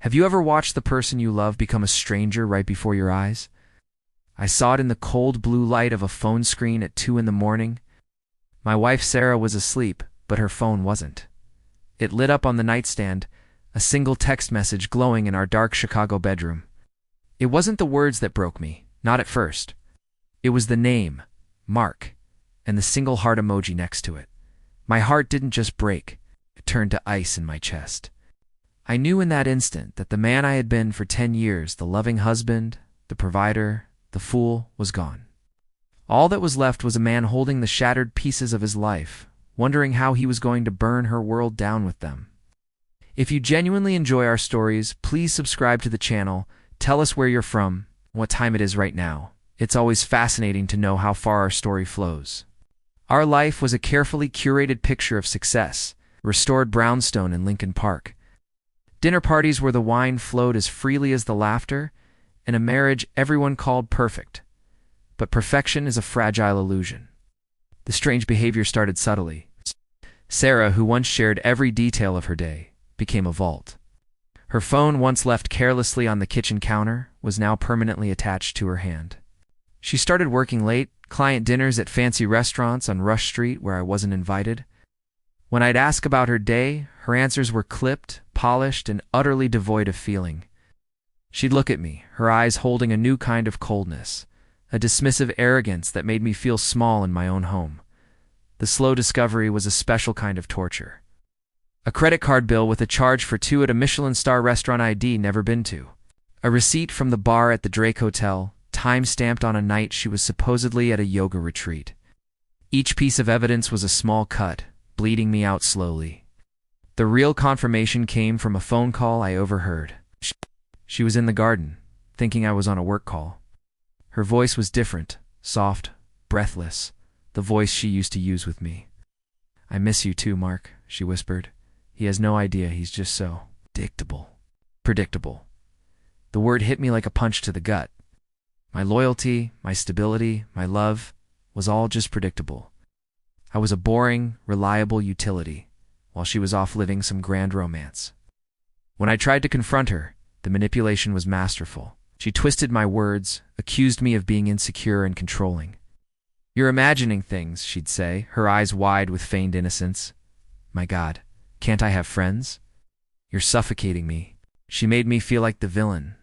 Have you ever watched the person you love become a stranger right before your eyes? I saw it in the cold blue light of a phone screen at 2 in the morning. My wife Sarah was asleep, but her phone wasn't. It lit up on the nightstand, a single text message glowing in our dark Chicago bedroom. It wasn't the words that broke me, not at first. It was the name, Mark, and the single heart emoji next to it. My heart didn't just break, it turned to ice in my chest. I knew in that instant that the man I had been for 10 years, the loving husband, the provider, the fool, was gone. All that was left was a man holding the shattered pieces of his life, wondering how he was going to burn her world down with them. If you genuinely enjoy our stories, please subscribe to the channel, tell us where you're from, what time it is right now. It's always fascinating to know how far our story flows. Our life was a carefully curated picture of success, restored brownstone in Lincoln Park. Dinner parties where the wine flowed as freely as the laughter, and a marriage everyone called perfect. But perfection is a fragile illusion. The strange behavior started subtly. Sarah, who once shared every detail of her day, became a vault. Her phone, once left carelessly on the kitchen counter, was now permanently attached to her hand. She started working late, client dinners at fancy restaurants on Rush Street where I wasn't invited. When I'd ask about her day, her answers were clipped, polished, and utterly devoid of feeling. She'd look at me, her eyes holding a new kind of coldness, a dismissive arrogance that made me feel small in my own home. The slow discovery was a special kind of torture. A credit card bill with a charge for 2 at a Michelin-star restaurant I'd never been to. A receipt from the bar at the Drake Hotel, time-stamped on a night she was supposedly at a yoga retreat. Each piece of evidence was a small cut, bleeding me out slowly. The real confirmation came from a phone call I overheard. She was in the garden, thinking I was on a work call. Her voice was different, soft, breathless, the voice she used to use with me. "I miss you too, Mark," she whispered. "He has no idea, he's just so predictable. The word hit me like a punch to the gut. My loyalty, my stability, my love was all just predictable. I was a boring, reliable utility, while she was off living some grand romance. When I tried to confront her, the manipulation was masterful. She twisted my words, accused me of being insecure and controlling. "You're imagining things," she'd say, her eyes wide with feigned innocence. "My God, can't I have friends? You're suffocating me." She made me feel like the villain,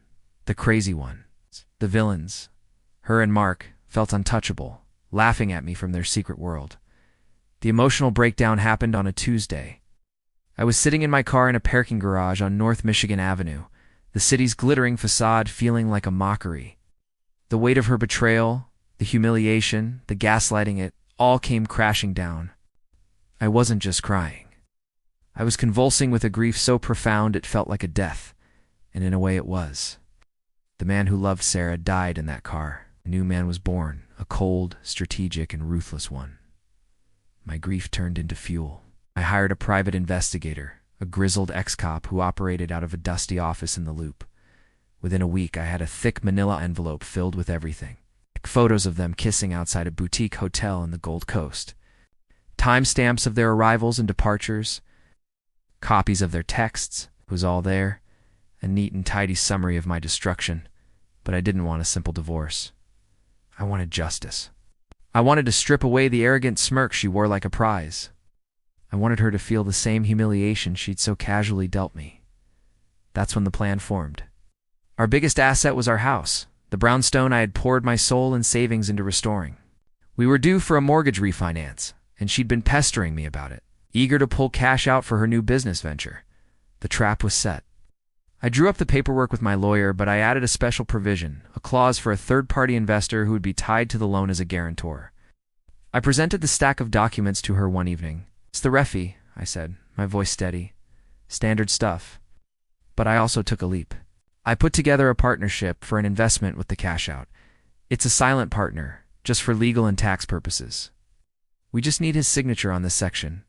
the crazy one. The villains, her and Mark, felt untouchable, laughing at me from their secret world. The emotional breakdown happened on a Tuesday. I was sitting in my car in a parking garage on North Michigan Avenue, the city's glittering facade feeling like a mockery. The weight of her betrayal, the humiliation, the gaslighting, it all came crashing down. I wasn't just crying. I was convulsing with a grief so profound it felt like a death, and in a way it was. The man who loved Sarah died in that car. A new man was born, a cold, strategic, and ruthless one. My grief turned into fuel. I hired a private investigator, a grizzled ex-cop who operated out of a dusty office in the Loop. Within a week, I had a thick manila envelope filled with everything. Photos of them kissing outside a boutique hotel in the Gold Coast. Timestamps of their arrivals and departures. Copies of their texts. It was all there. A neat and tidy summary of my destruction. But I didn't want a simple divorce. I wanted justice. I wanted to strip away the arrogant smirk she wore like a prize. I wanted her to feel the same humiliation she'd so casually dealt me. That's when the plan formed. Our biggest asset was our house, the brownstone I had poured my soul and savings into restoring. We were due for a mortgage refinance, and she'd been pestering me about it, eager to pull cash out for her new business venture. The trap was set. I drew up the paperwork with my lawyer, but I added a special provision, a clause for a third-party investor who would be tied to the loan as a guarantor. I presented the stack of documents to her one evening. "It's the refi," I said, my voice steady. "Standard stuff." But I also took a leap. I put together a partnership for an investment with the cash out. It's a silent partner, just for legal and tax purposes. We just need his signature on this section.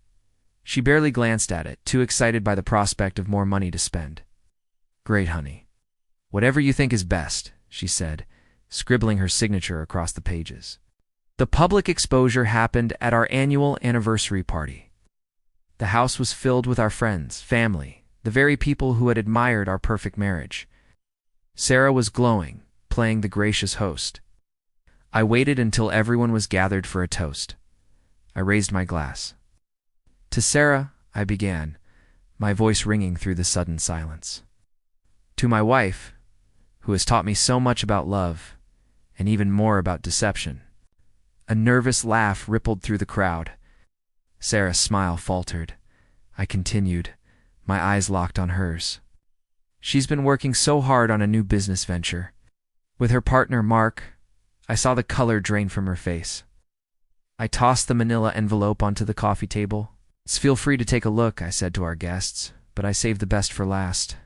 She barely glanced at it, too excited by the prospect of more money to spend. "Great, honey. Whatever you think is best," she said, scribbling her signature across the pages. The public exposure happened at our annual anniversary party. The house was filled with our friends, family, the very people who had admired our perfect marriage. Sarah was glowing, playing the gracious host. I waited until everyone was gathered for a toast. I raised my glass. To Sarah, I began, my voice ringing through the sudden silence. To my wife, who has taught me so much about love, and even more about deception. A nervous laugh rippled through the crowd. Sarah's smile faltered. I continued, my eyes locked on hers. She's been working so hard on a new business venture. With her partner, Mark, I saw the color drain from her face. I tossed the manila envelope onto the coffee table. Feel free to take a look, I said to our guests, but I saved the best for last.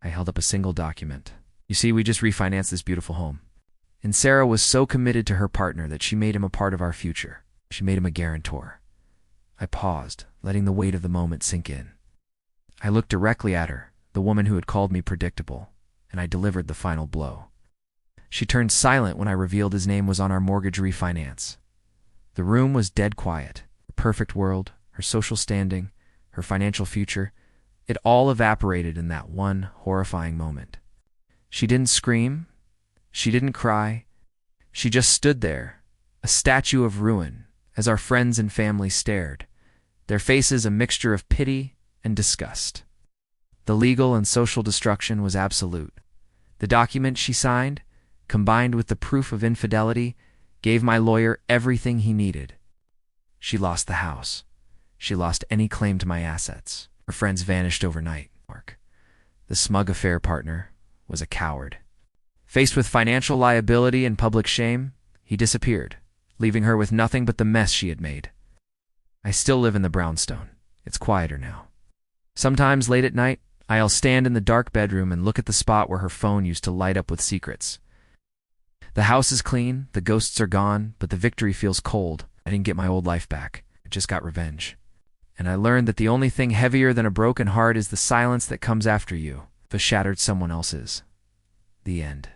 I held up a single document. You see, we just refinanced this beautiful home. And Sarah was so committed to her partner that she made him a part of our future. She made him a guarantor. I paused, letting the weight of the moment sink in. I looked directly at her, the woman who had called me predictable, and I delivered the final blow. She turned silent when I revealed his name was on our mortgage refinance. The room was dead quiet. Her perfect world, her social standing, her financial future, it all evaporated in that one horrifying moment. She didn't scream. She didn't cry. She just stood there, a statue of ruin, as our friends and family stared, their faces a mixture of pity and disgust. The legal and social destruction was absolute. The document she signed, combined with the proof of infidelity, gave my lawyer everything he needed. She lost the house. She lost any claim to my assets. Her friends vanished overnight. The smug affair partner was a coward. Faced with financial liability and public shame, he disappeared, leaving her with nothing but the mess she had made. I still live in the brownstone. It's quieter now. Sometimes late at night, I'll stand in the dark bedroom and look at the spot where her phone used to light up with secrets. The house is clean, the ghosts are gone, but the victory feels cold. I didn't get my old life back. I just got revenge. And I learned that the only thing heavier than a broken heart is the silence that comes after you, if a shattered someone else's. The end.